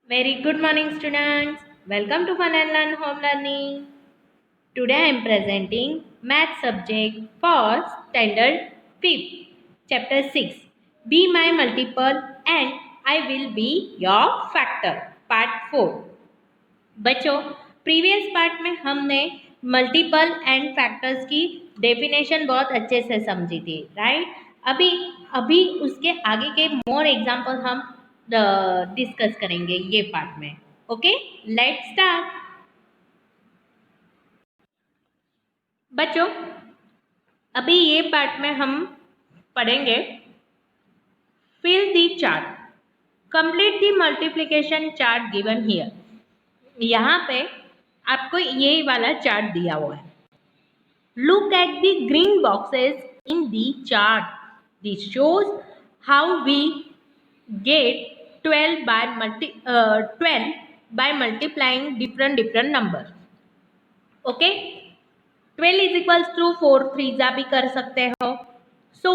Very good morning, students. Welcome to Fun and Learn Home Learning. Today I am presenting Math subject for Standard 5th, Chapter 6. Be my multiple and I will be your factor. Part 4. बच्चों, previous part में हमने multiple and factors की definition बहुत अच्छे से समझी थी, right? अभी अभी उसके आगे के मोर एग्जाम्पल हम डिस्कस करेंगे ये पार्ट में. Okay, let's start. बच्चों, अभी ये पार्ट में हम पढ़ेंगे fill the chart, complete the multiplication chart given here. यहाँ पे आपको ये वाला चार्ट दिया हुआ है. Look at the green boxes in the chart. This shows how we get 12 by multiplying different numbers. Okay? 12 is equals to 4 3 भी कर सकते हो. So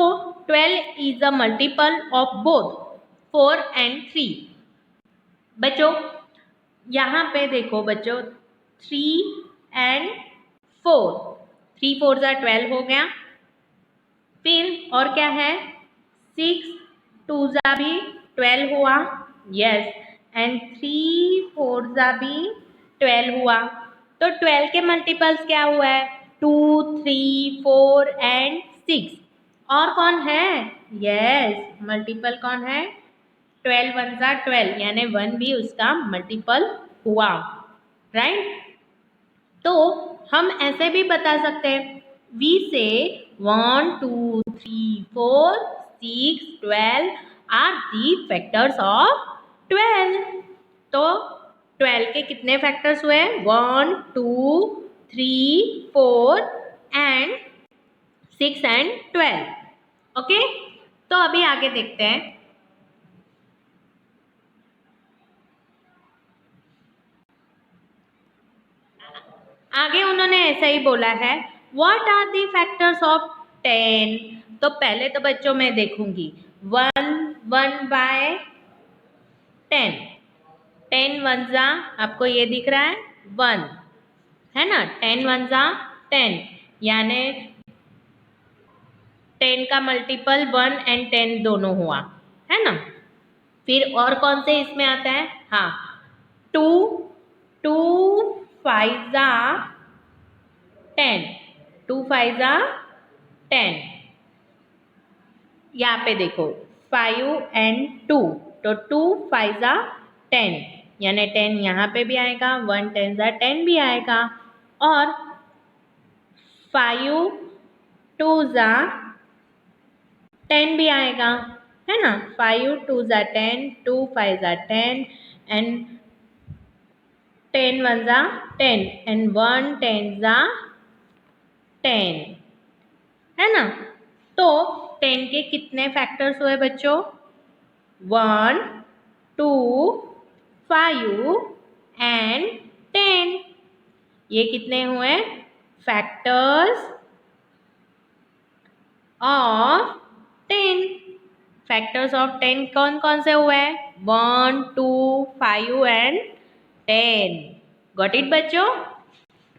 12 is a multiple of both 4 and 3. बच्चों, यहाँ पे देखो बच्चों, 3 and 4, 3 4 12 हो गया. फिर और क्या है, 6 2 भी 12 हुआ. यस, एंड 3 4 भी 12 हुआ. तो 12 के मल्टीपल्स क्या हुआ है, 2 3 4 एंड 6. और कौन है, यस, मल्टीपल कौन है, 12 1 12, यानी 1 भी उसका मल्टीपल हुआ, राइट? तो हम ऐसे भी बता सकते हैं, वी से 1 2 3 4 6 12 आर दी फैक्टर्स ऑफ 12. तो 12 के कितने फैक्टर्स हुए, 1 2 3 4 एंड 6 एंड 12. ओके, तो अभी आगे देखते हैं. आगे उन्होंने ऐसा ही बोला है, what are the factors of 10. तो पहले तो बच्चों मैं देखूंगी 1 by 10. 10 1 आपको ये दिख रहा है 1, है ना? 10 1 10, यानी 10 का मल्टीपल 1 एंड 10 दोनों हुआ, है ना? फिर और कौन से इसमें आता है, हाँ, 2 2 5 10, 2 5 10. यहाँ पे देखो 5 एंड 2, तो 2 5 10, यानी 10 यहाँ पे भी आएगा, 1 10 10 भी आएगा, और 5 2 10 भी आएगा, है ना? 5 2 10, 2 5 10 एंड 10 1 10 एंड 1 10 10, है ना? तो 10 के कितने फैक्टर्स हुए बच्चों, 1 2 5 एंड 10. ये कितने हुए, फैक्टर्स ऑफ 10. फैक्टर्स ऑफ 10 कौन कौन से हुए, 1 2 5 एंड 10. गॉट इट बच्चों?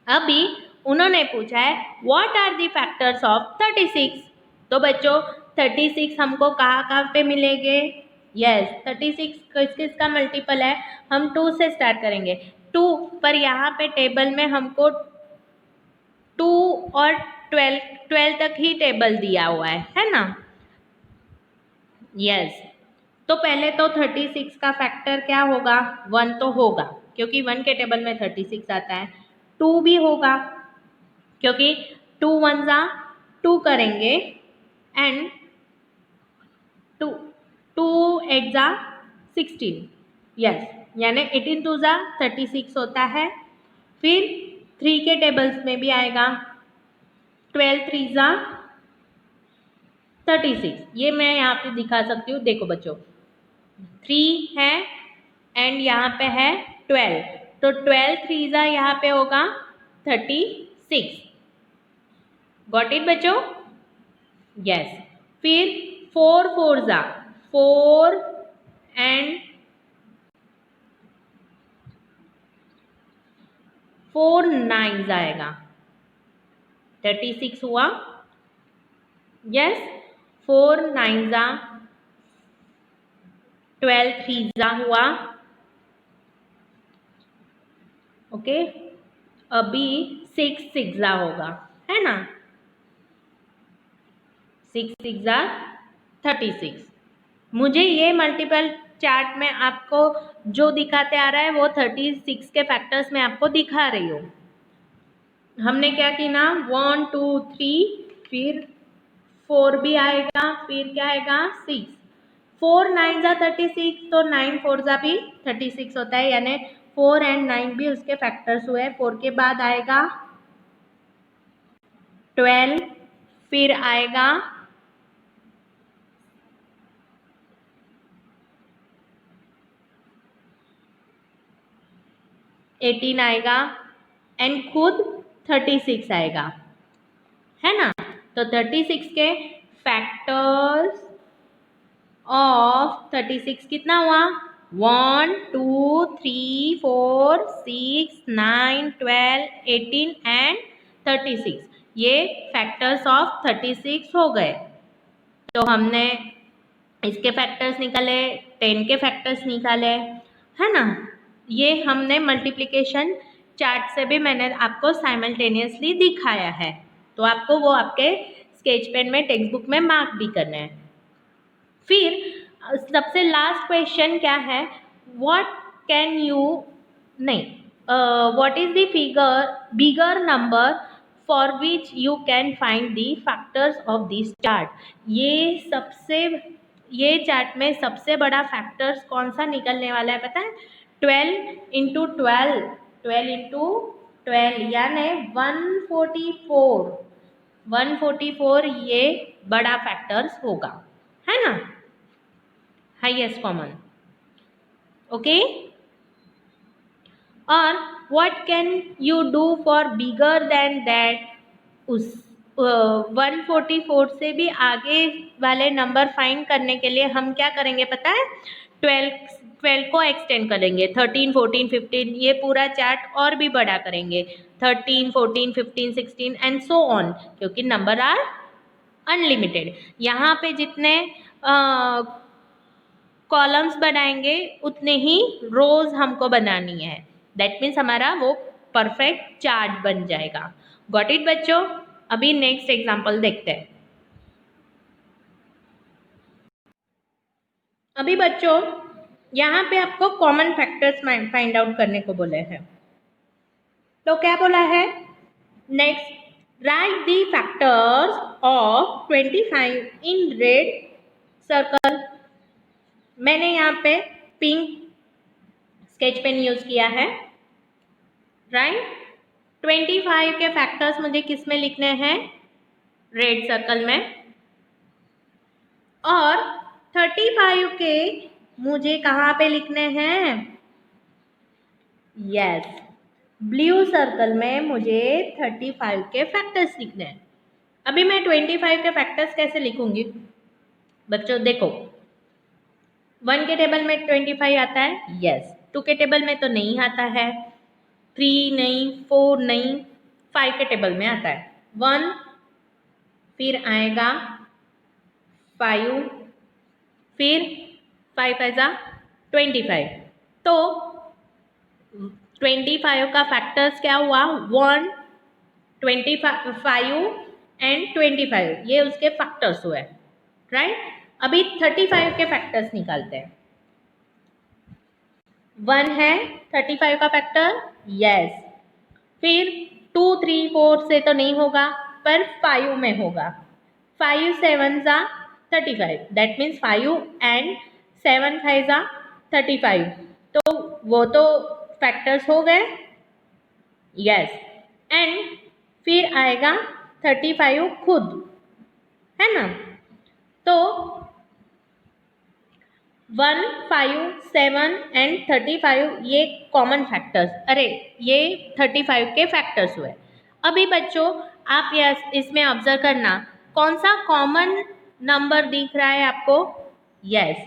अभी उन्होंने पूछा है what are the factors of 36. तो बच्चों 36 हमको कहाँ पे मिलेंगे, यस, 36 किस किसका मल्टीपल है, हम 2 से स्टार्ट करेंगे. 2 पर यहाँ पे टेबल में हमको 2 और 12 तक ही टेबल दिया हुआ है ना? यस, तो पहले तो 36 का फैक्टर क्या होगा, 1 तो होगा, क्योंकि 1 के टेबल में 36 आता है. 2 भी होगा, क्योंकि 2 1 2 करेंगे एंड 2 2 8 16, यस, यानी 18 2 36 होता है. फिर 3 के टेबल्स में भी आएगा, 12 3 36. ये मैं यहाँ पे दिखा सकती हूँ, देखो बच्चों, 3 है एंड यहाँ पे है 12, तो 12 3 यहाँ पे होगा 36. गॉट इट बच्चों? यस. फिर 4 4 4 एंड 4 9 आएगा, 36 हुआ। यस, 4 9 12 3 हुआ। ओके, अभी 6 6 होगा, है ना। 6 6 36। मुझे ये मल्टीपल चार्ट में आपको जो दिखाते आ रहा है वो 36 के फैक्टर्स में आपको दिखा रही हूँ। हमने क्या की ना, 1 2 3, फिर 4 भी आएगा, फिर क्या आएगा 6। 4 9 36, तो 9 4 भी 36 होता है, यानी 4 और 9 भी उसके फैक्टर्स हुए। 4 के बाद आएगा 12, फिर आएगा 18 आएगा, एंड खुद 36 आएगा, है ना। तो 36 के फैक्टर्स ऑफ 36 कितना हुआ, 1 2 3 4 6 9 12 18 एंड 36। ये फैक्टर्स ऑफ 36 हो गए। तो हमने इसके फैक्टर्स निकाले, 10 के फैक्टर्स निकाले, है ना। ये हमने मल्टीप्लिकेशन चार्ट से भी मैंने आपको साइमल्टेनियसली दिखाया है, तो आपको वो आपके स्केच पेन में टेक्स्ट बुक में मार्क भी करना है। फिर सबसे लास्ट क्वेश्चन क्या है, व्हाट कैन यू नहीं, what is the bigger number for which you can find the factors of this chart. ये चार्ट में सबसे बड़ा फैक्टर्स कौन सा निकलने वाला है पता है, 12 इंटू 12, 12 इंटू 12 यानी 144, 144 ये बड़ा फैक्टर्स होगा, है ना, हाईएस्ट कॉमन। ओके, और what can you do for bigger than that, उस 144 से भी आगे वाले नंबर फाइंड करने के लिए हम क्या करेंगे पता है, 12 को एक्सटेंड करेंगे, 13 14 15, ये पूरा चार्ट और भी बड़ा करेंगे, 13 14 15 16 एंड सो ऑन, क्योंकि नंबर आर अनलिमिटेड। यहाँ पे जितने कॉलम्स बनाएंगे उतने ही रोज हमको बनानी है, दैट मीन्स हमारा वो परफेक्ट चार्ट बन जाएगा। गॉट इट बच्चों। अभी नेक्स्ट एग्जांपल देखते हैं। अभी बच्चों यहाँ पे आपको कॉमन फैक्टर्स फाइंड आउट करने को बोले हैं, तो क्या बोला है, next right the factors of 25 in red circle. मैंने यहाँ पे पिंक स्केच पेन यूज किया है, राइट। 25 के फैक्टर्स मुझे किस में लिखने हैं, रेड सर्कल में, और 35 के मुझे कहाँ पे लिखने हैं, यस, ब्लू सर्कल में मुझे 35 के फैक्टर्स लिखने हैं। अभी मैं 25 के फैक्टर्स कैसे लिखूंगी बच्चों, देखो 1 के टेबल में 25 आता है, यस, 2 के टेबल में तो नहीं आता है, 3 नहीं, 4 नहीं, 5 के टेबल में आता है 1, फिर आएगा 5, फिर 5 ऐसा 25। तो 25 का फैक्टर्स क्या हुआ, 1 25 एंड 25, ये उसके फैक्टर्स हुए, राइट। अभी 35 के फैक्टर्स निकालते हैं। 1 है 35 का फैक्टर, यस, फिर 2 3 4 से तो नहीं होगा, पर 5 में होगा, 5 7 35, दैट मीन्स 5 एंड 7 5 35, तो वो तो फैक्टर्स हो गए, यस। एंड फिर आएगा 35 खुद, है ना। तो 1 5 7 एंड 35 ये कॉमन फैक्टर्स, अरे ये 35 के फैक्टर्स हुए। अभी बच्चों आप इसमें ऑब्जर्व करना, कौन सा कॉमन नंबर दिख रहा है आपको, यस,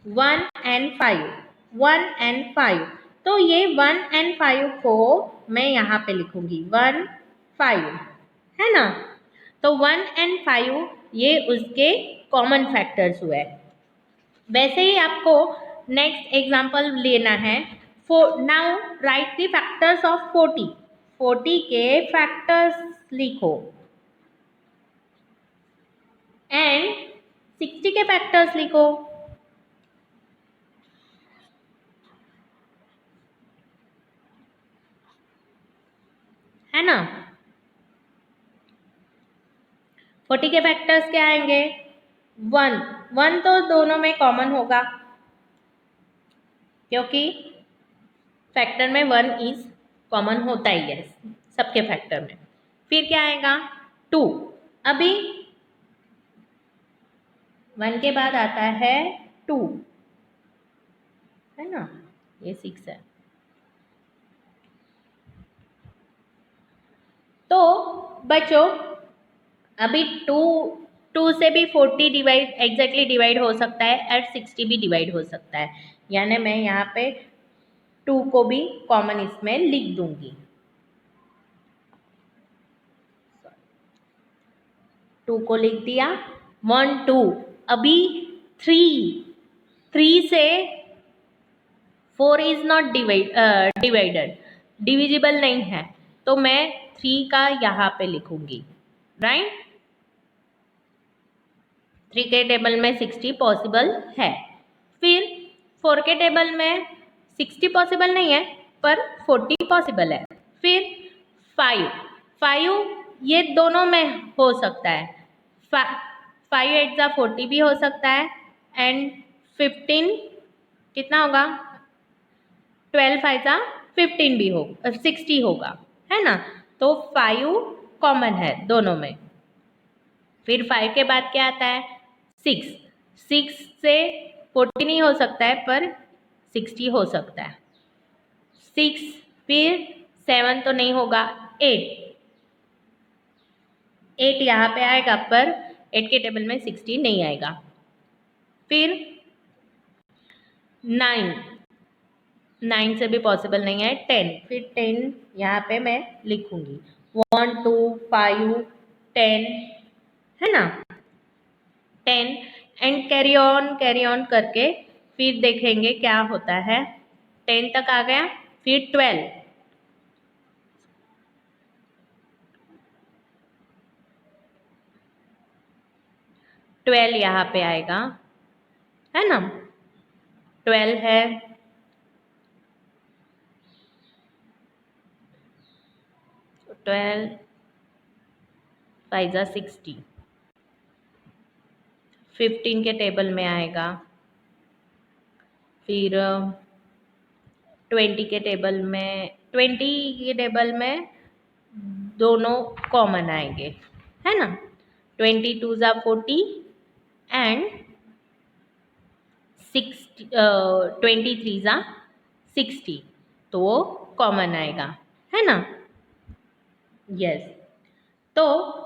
1 एंड 5, 1 एंड 5, तो ये 1 and 5 को मैं यहाँ पे लिखूंगी 1 5 है ना। तो 1 and 5 ये उसके कॉमन फैक्टर्स हुए। वैसे ही आपको नेक्स्ट एग्जाम्पल लेना है। Now right the factors of 40। 40 के फैक्टर्स लिखो एंड 60 के फैक्टर्स लिखो। है ना। 40 के फैक्टर्स क्या आएंगे? 1 1 तो दोनों में कॉमन होगा क्योंकि फैक्टर में 1 इज कॉमन होता ही है सबके फैक्टर में। फिर क्या आएगा? 2। अभी 1 के बाद आता है 2 है ना, ये 6 है। तो बच्चों अभी 2 से भी 40 डिवाइड एग्जैक्टली डिवाइड हो सकता है, एट 60 भी डिवाइड हो सकता है, यानी मैं यहाँ पे 2 को भी कॉमन इसमें लिख दूंगी। 2 को लिख दिया। 1 2। अभी 3 से 4 इज नॉट डिवाइडेड, डिविजिबल नहीं है, तो मैं 3 का यहाँ पे लिखूंगी, राइट। 3 के टेबल में 60 पॉसिबल है। फिर 4 के टेबल में 60 पॉसिबल नहीं है पर 40 पॉसिबल है। फिर 5 ये दोनों में हो सकता है। 5 8 जा 40 भी हो सकता है एंड 15 कितना होगा? 12 5 जा 15 भी हो 60 होगा, है ना। तो 5 कॉमन है दोनों में। फिर 5 के बाद क्या आता है? 6 से 40 नहीं हो सकता है पर 60 हो सकता है। 6 फिर 7 तो नहीं होगा। 8 यहाँ पे आएगा पर 8 के टेबल में 60 नहीं आएगा। फिर 9 से भी पॉसिबल नहीं है। 10 फिर 10 यहाँ पे मैं लिखूंगी 1 2 5 10 है ना। 10 एंड कैरी ऑन करके फिर देखेंगे क्या होता है। 10 तक आ गया। फिर 12 यहाँ पे आएगा, है ना। 12 है। 12 5 जा 60। 15 के टेबल में आएगा। फिर 20 के टेबल में दोनों कॉमन आएंगे, है ना। 22 जा 40 एंड 23 जा 60, तो वो कॉमन आएगा, है ना। यस। तो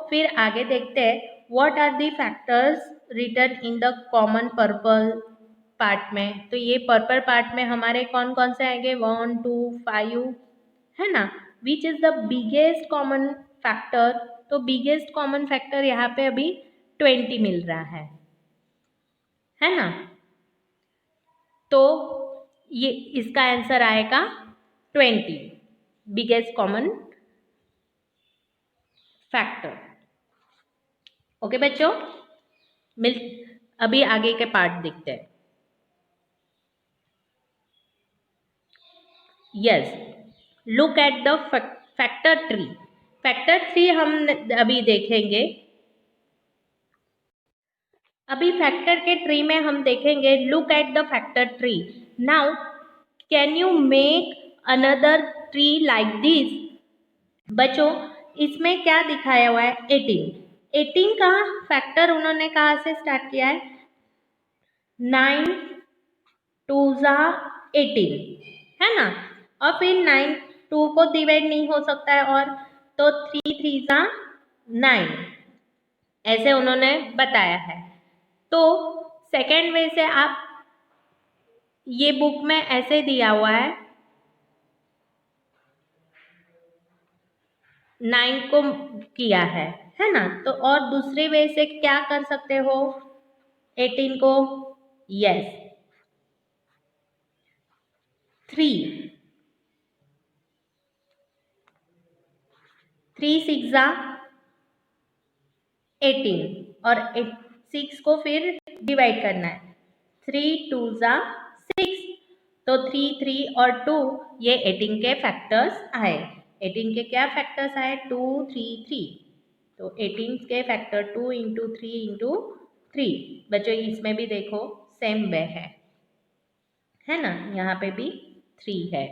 फिर आगे देखते हैं what are the factors written in the common purple part में। तो ये पर्पल पार्ट में हमारे कौन कौन से आएंगे? 1 2 5, है ना। Which is the biggest common factor? तो बिगेस्ट कॉमन फैक्टर यहाँ पे अभी 20 मिल रहा है ना। तो ये इसका आंसर आएगा 20, बिगेस्ट कॉमन फैक्टर। ओके बच्चों, अभी आगे के पार्ट देखते हैं। Yes, look at the factor tree. Factor tree हम अभी देखेंगे। अभी फैक्टर के ट्री में हम देखेंगे look at the factor tree. Now can you make another tree like this? बच्चों इसमें क्या दिखाया हुआ है? 18 का फैक्टर उन्होंने कहाँ से स्टार्ट किया है? 9 2 जा 18, है ना। और फिर 9 2 को डिवाइड नहीं हो सकता है, और तो 3 3 जा 9, ऐसे उन्होंने बताया है। तो सेकेंड वे से आप ये बुक में ऐसे दिया हुआ है 9 को किया है ना। तो और दूसरे वे से क्या कर सकते हो 18 को? यस, 3 6 18 और 6 को फिर डिवाइड करना है। 3 2 6, तो 3 3 और 2 ये 18 के फैक्टर्स आए। 18 के क्या फैक्टर्स आए? 2 3 3, तो 18 के फैक्टर 2 इंटू 3 इंटू 3। बच्चों इसमें भी देखो सेम वे है ना, यहाँ पे भी 3 है।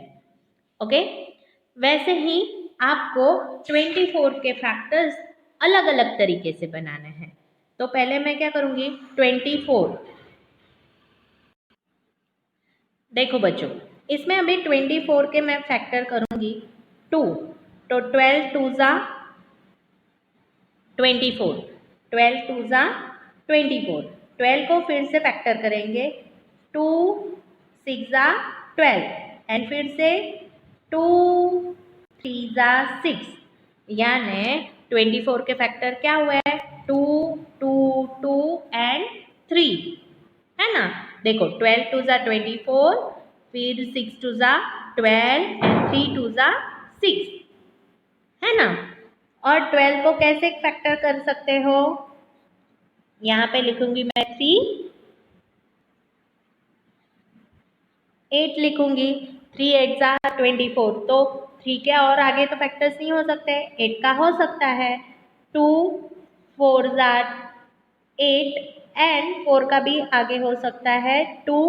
ओके, वैसे ही आपको 24 के फैक्टर्स अलग अलग तरीके से बनाने हैं। तो पहले मैं क्या करूंगी 24, देखो बच्चों इसमें अभी 24 के मैं फैक्टर करूंगी 2, तो 12 2 24, 12 2 24, 12 को फिर से फैक्टर करेंगे 2 6 12 एंड फिर से 2 3 6, यानी 24 के फैक्टर क्या हुए? 2 2 2 एंड 3 है ना। देखो 12 2 24, फिर 6 2 12 एंड 3 2 6 है ना। और 12 को कैसे फैक्टर कर सकते हो? यहाँ पे लिखूंगी मैं 3 8 लिखूंगी, 3 8 24, तो 3 के और आगे तो फैक्टर्स नहीं हो सकते, 8 का हो सकता है। 2 4 8 एंड 4 का भी आगे हो सकता है 2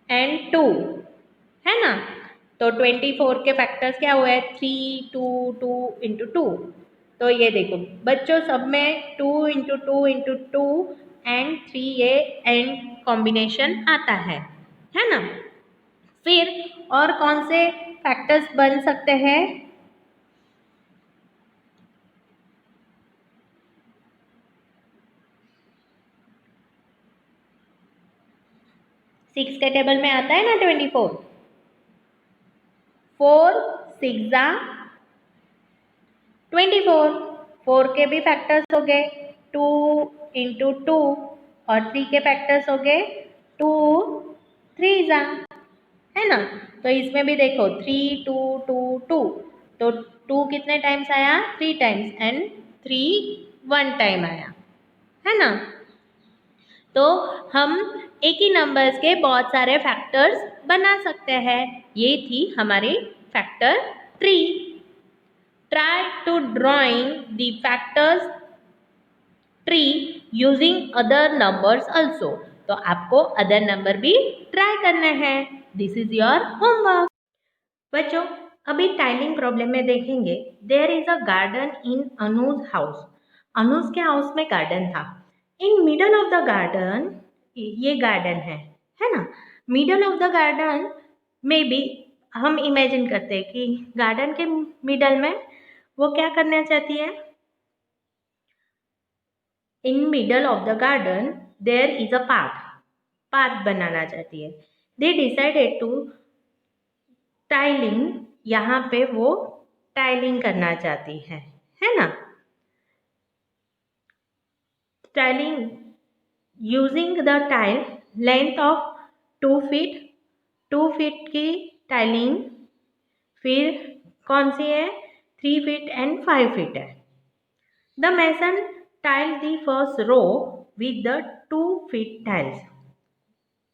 एंड 2 है ना। तो 24 के फैक्टर्स क्या हुए? 3 2 2 इंटू 2। तो ये देखो बच्चों सब में 2 इंटू 2 इंटू 2 एंड 3 ये एंड कॉम्बिनेशन आता है ना। फिर और कौन से फैक्टर्स बन सकते हैं? 6 के टेबल में आता है ना 24, 4 6 24, 4 के भी फैक्टर्स हो गए 2 इंटू 2 और 3 के फैक्टर्स हो गए 2 3 है ना। तो इसमें भी देखो 3 2 2 2, तो 2 कितने टाइम्स आया? 3 टाइम्स एंड 3 1 टाइम आया है ना। तो हम एक ही नंबर्स के बहुत सारे फैक्टर्स बना सकते हैं। ये थी हमारी factor tree. Try to drawing the factors tree using other numbers also. तो आपको अदर नंबर भी ट्राई करना है। This is your homework. बच्चों अभी टाइलिंग प्रॉब्लम में देखेंगे। There is a garden in Anuj house. Anuj के हाउस में गार्डन था। In middle of the garden, ये गार्डन है ना। मिडल ऑफ द गार्डन में भी हम इमेजिन करते हैं कि गार्डन के मिडल में वो क्या करना चाहती है? In middle of the garden there is a path बनाना चाहती है। दे डिसाइडेड टू टाइलिंग, यहाँ पे वो टाइलिंग करना चाहती है ना। Tiling using the tile length of 2 feet, 2 feet की टाइलिंग, फिर कौन सी है? 3 फीट एंड 5 फीट है। The mason tile the first row with the 2 feet tiles.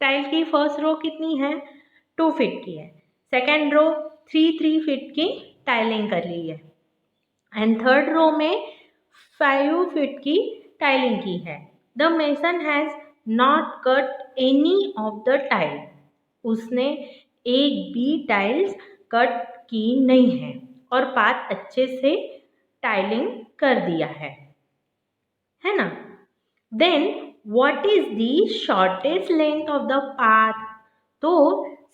Tile की फर्स्ट रो कितनी है? 2 फीट की है। सेकेंड रो 3 फीट की टाइलिंग कर ली है एंड थर्ड रो में 5 फीट की टाइलिंग की है। The mason has not cut any of the tile. उसने एक भी टाइल्स कट की नहीं है और पाथ अच्छे से टाइलिंग कर दिया है ना। Then what is the shortest length of the path? तो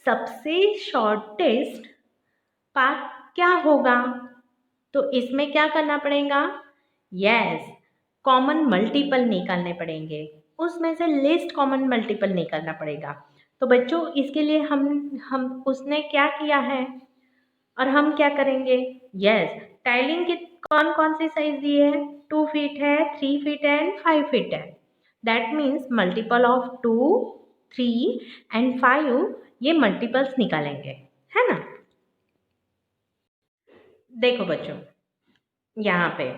सबसे शॉर्टेस्ट पाथ क्या होगा? तो इसमें क्या करना पड़ेगा? यस, कॉमन मल्टीपल निकालने पड़ेंगे। उसमें से लिस्ट कॉमन मल्टीपल निकालना पड़ेगा। तो बच्चों इसके लिए हम उसने क्या किया है और हम क्या करेंगे? यस, टाइलिंग की कौन कौन सी साइज दी है? 2 फीट है, 3 फीट है एंड 5 फीट है। That means multiple of 2, 3 and 5 ये मल्टीपल्स निकालेंगे, है ना। देखो बच्चों, यहाँ पे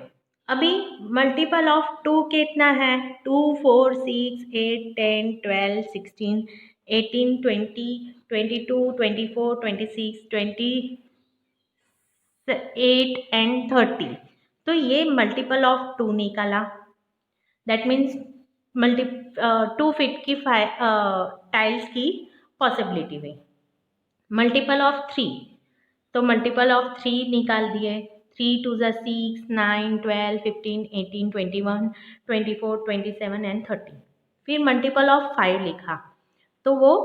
अभी मल्टीपल ऑफ 2 कितना है? 2, 4, 6, 8, 10, 12, 16, 18, 20, 22, 24, 26, 28 एंड 30। तो ये मल्टीपल ऑफ 2 निकाला। दैट मीन्स मल्टी 2 फीट की टाइल्स की पॉसिबिलिटी हुई। मल्टीपल ऑफ 3, तो मल्टीपल ऑफ 3 निकाल दिए। 3 2 ज़ा 6, 9, 12, 15, 18, 21, 24, 27 एंड 30। फिर मल्टीपल ऑफ 5 लिखा, तो वो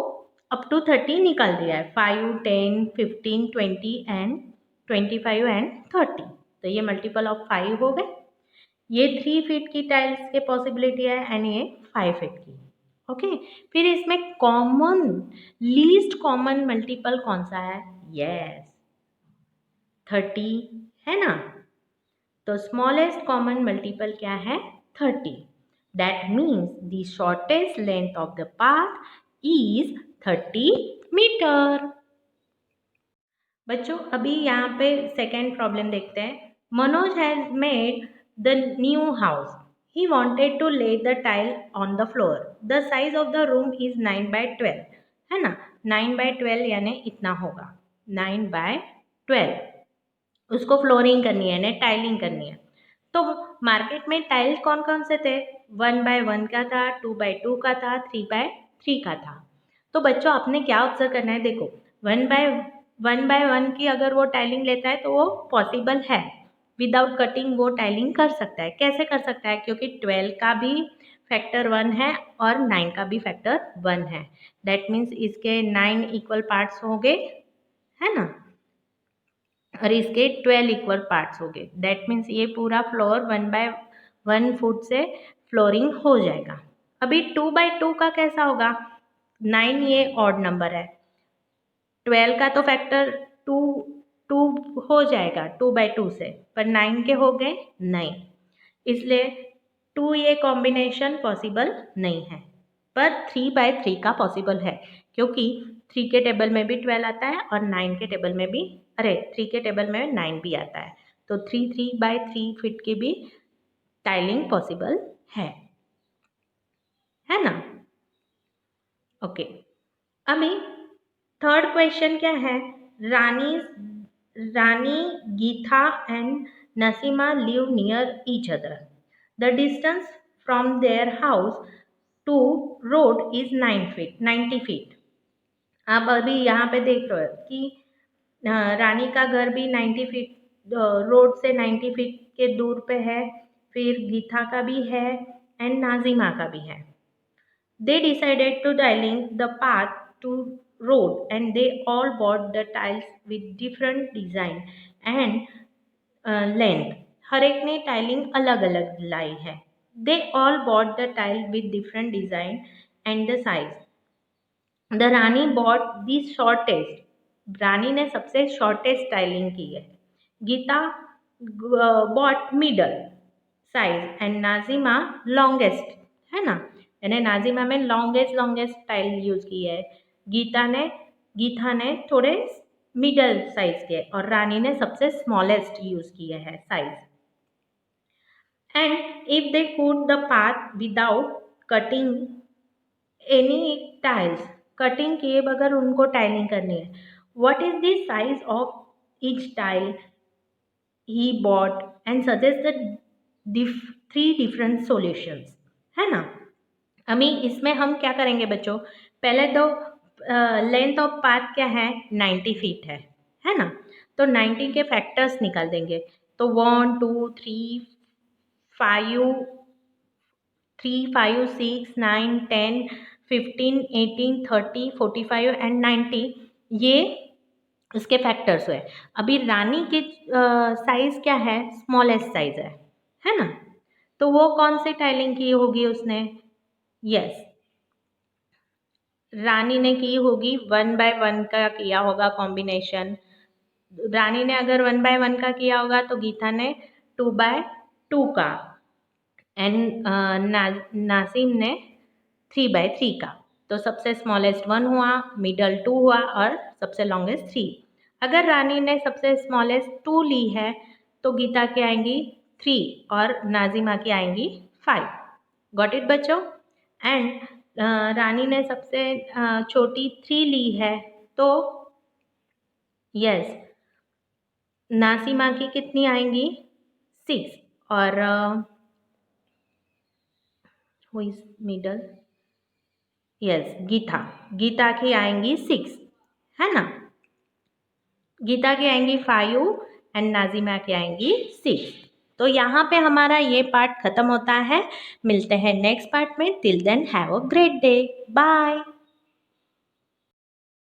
अप टू 30 निकाल दिया है। 5, 10, 15, 20 एंड 25 एंड 30। तो ये मल्टीपल ऑफ 5 हो गए। ये 3 फीट की टाइल्स की पॉसिबिलिटी है एंड ये 5 फीट की। ओके, फिर इसमें कॉमन लीस्ट कॉमन मल्टीपल कौन सा है? यस, 30 है ना। तो स्मॉलेस्ट कॉमन मल्टीपल क्या है? 30। That means the shortest length of the path is 30 metre. बच्चों अभी यहाँ पे सेकेंड प्रॉब्लम देखते हैं। Manoj has made the new house. He wanted to lay the tile on the floor. The size of the room is 9 by 12. है ना, 9 by 12 यानी इतना होगा, 9 by 12। उसको फ्लोरिंग करनी है ना, टाइलिंग करनी है। तो मार्केट में टाइल्स कौन कौन से थे? 1 by 1 का था, 2 by 2 का था, 3 by 3 का था। तो बच्चों आपने क्या ऑब्जर्व करना है? देखो 1 by 1 की अगर वो टाइलिंग लेता है तो वो पॉसिबल है, विदाउट कटिंग वो टाइलिंग कर सकता है। कैसे कर सकता है? क्योंकि 12 का भी फैक्टर 1 है और 9 का भी फैक्टर 1 है। दैट मीन्स इसके 9 इक्वल पार्ट्स हो गए, है ना, और इसके 12 इक्वल पार्ट्स हो गए। दैट मीन्स ये पूरा फ्लोर 1 by 1 फुट से फ्लोरिंग हो जाएगा। अभी 2 by 2 का कैसा होगा? 9 ये ऑड नंबर है, 12 का तो फैक्टर 2 2 हो जाएगा 2 by 2 से, पर 9 के हो गए नहीं, इसलिए 2 ये कॉम्बिनेशन पॉसिबल नहीं है। पर 3 by 3 का पॉसिबल है, क्योंकि 3 के टेबल में भी 12 आता है और 9 के टेबल में भी 3 के टेबल में 9 भी आता है। तो 3 by 3 फीट की भी टाइलिंग पॉसिबल है ना। ओके, अभी थर्ड क्वेश्चन क्या है? Rani Geeta and Naseema live near each other. The distance from their house to road is 90 feet. आप अभी यहाँ पे देख रहे हो कि रानी का घर भी 90 फीट रोड से 90 फीट के दूर पे है, फिर गीता का भी है एंड नाजिमा का भी है। They decided to tiling the path to road and they all bought the tiles with different design and length. हर एक ने टाइलिंग अलग अलग लाई है। They all bought the tile with different design and the size. The Rani bought the shortest. रानी ने सबसे shortest tiling की है। Gita bought middle size and Nazima longest, है ना, यानी नाजिमा में लॉन्गेस्ट टाइल यूज की है। गीता ने थोड़े मिडल साइज के और रानी ने सबसे स्मॉलेस्ट यूज किए है size. And if they could the path without cutting any tiles, cutting किए बगैर उनको टाइलिंग करनी है, what is the size of each tile he bought and suggested 3 different solutions, है ना। अभी इसमें हम क्या करेंगे बच्चों? पहले तो लेंथ ऑफ पाथ क्या है? 90 फीट है ना। तो 90 के फैक्टर्स निकाल देंगे। तो 1 2 3 5 6 9 10 15 18 30 45 एंड 90 ये उसके फैक्टर्स हुए। अभी रानी के साइज क्या है? स्मॉलेस्ट साइज है ना। तो वो कौन सी टाइलिंग की होगी उसने? यस, रानी ने की होगी 1 by 1 का किया होगा कॉम्बिनेशन। रानी ने अगर 1/1 का किया होगा तो गीता ने 2/2 का, एंड नासिम ने 3/3 का। तो सबसे स्मॉलेस्ट 1 हुआ, मिडल 2 हुआ और सबसे लॉन्गेस्ट 3। अगर रानी ने सबसे स्मॉलेस्ट 2 ली है तो गीता की आएंगी 3 और नाजिमा की आएंगी 5। गॉट इट बच्चों? एंड रानी ने सबसे छोटी 3 ली है तो यस, नासिमा की कितनी आएंगी? 6। और who is middle? Yes, Geeta की आएंगी 6, है ना? गीता की आएंगी 5 एंड नाजिमा की आएंगी 6। तो यहाँ पे हमारा ये पार्ट खत्म होता है। मिलते हैं नेक्स्ट पार्ट में। Till then have a great day. Bye.